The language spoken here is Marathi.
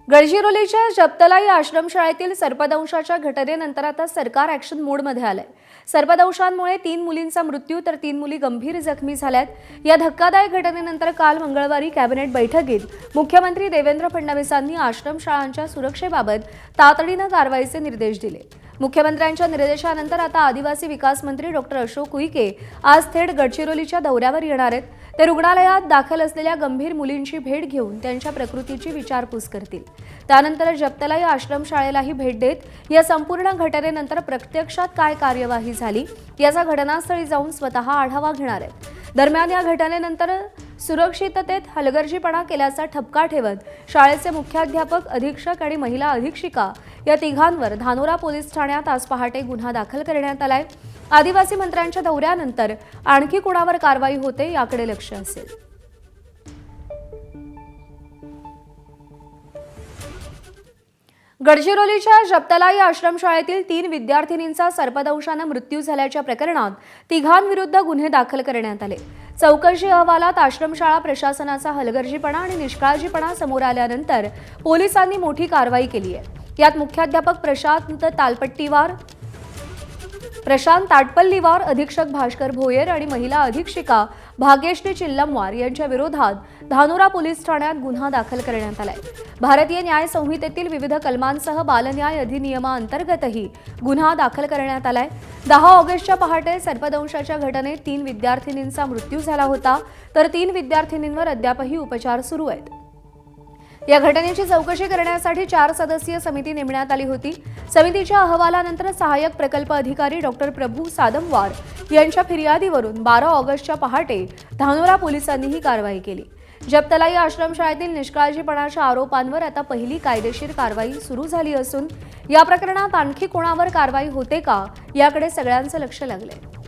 गडचिरोलीच्या जपतलाई आश्रमशाळेतील सर्पदंशाच्या घटनेनंतर आता सरकार ॲक्शन मोडमध्ये आलंय। सर्पदंशामुळे 3 मुलींचा मृत्यू तर 3 मुली गंभीर जखमी झाल्यात। या धक्कादायक घटनेनंतर काल मंगळवारी कॅबिनेट बैठकीत मुख्यमंत्री देवेंद्र फडणवीसांनी आश्रमशाळांच्या सुरक्षेबाबत तातडीने कारवाईचे निर्देश दिले। मुख्यमंत्र्यांच्या निर्देशानंतर आता आदिवासी विकास मंत्री डॉक्टर अशोक उईके आज थेट गडचिरोलीच्या दौऱ्यावर येणार आहेत। ते रुग्णालयात दाखल असलेल्या गंभीर मुलींची भेट घेऊन त्यांच्या प्रकृतीची विचारपूस करतील। त्यानंतर जपतलाई आश्रमशाळेलाही भेट देत या संपूर्ण घटनेनंतर प्रत्यक्षात काय कार्यवाही झाली याचा घटनास्थळी जाऊन स्वतः आढावा घेणार आहेत। दरम्यान या घटनेनंतर सुरक्षिततेत हलगर्जीपणा केल्याचा ठपका ठेवत शाळेचे मुख्याध्यापक, अधीक्षक आणि महिला अधीक्षिका या तिघांवर धानोरा पोलीस ठाण्यात आज पहाटे गुन्हा दाखल करण्यात आलाय। आदिवासी मंत्र्यांच्या दौऱ्यानंतर आणखी कोणावर कारवाई होते याकडे लक्ष असेल। गडचिरोलीच्या जपतलाई आश्रमशाळेतील 3 विद्यार्थिनींचा सर्पदंशाने मृत्यू झाल्याच्या प्रकरणात तिघांविरुद्ध गुन्हे दाखल करण्यात आले। चौकशी अहवालात आश्रमशाळा प्रशासनाचा हलगर्जीपणा आणि निष्काळजीपणा समोर आल्यानंतर पोलिसांनी मोठी कारवाई केली आहे। यात मुख्याध्यापक प्रशांत ताटपल्लीवार, अधीक्षक भास्कर भोयर आणि महिला अधीक्षिका भाग्यश्री चिल्लमवार यांच्या विरोधात धानोरा पोलीस ठाण्यात गुन्हा दाखल करण्यात आलाय। भारतीय न्याय संहितेतील विविध कलमांसह बालन्याय अधिनियमाअंतर्गतही गुन्हा दाखल करण्यात आलाय। 10 ऑगस्टच्या पहाटे सर्पदंशाच्या घटनेत 3 विद्यार्थिनींचा मृत्यू झाला होता, तर 3 विद्यार्थिनींवर अद्यापही उपचार सुरू आहेत। या घटनेची चौकशी करण्यासाठी 4 सदस्यीय समिती नेमण्यात आली होती। समितीच्या अहवालानंतर सहाय्यक प्रकल्प अधिकारी डॉक्टर प्रभू सादमवार यांच्या फिर्यादीवरून 12 ऑगस्टच्या पहाटे धानोरा पोलिसांनी ही कारवाई केली। जपतलाई आश्रमशाळेतील निष्काळजीपणाच्या आरोपांवर आता पहिली कायदेशीर कारवाई सुरू झाली असून या प्रकरणात आणखी कोणावर कारवाई होते का याकडे सगळ्यांचं लक्ष लागलंय।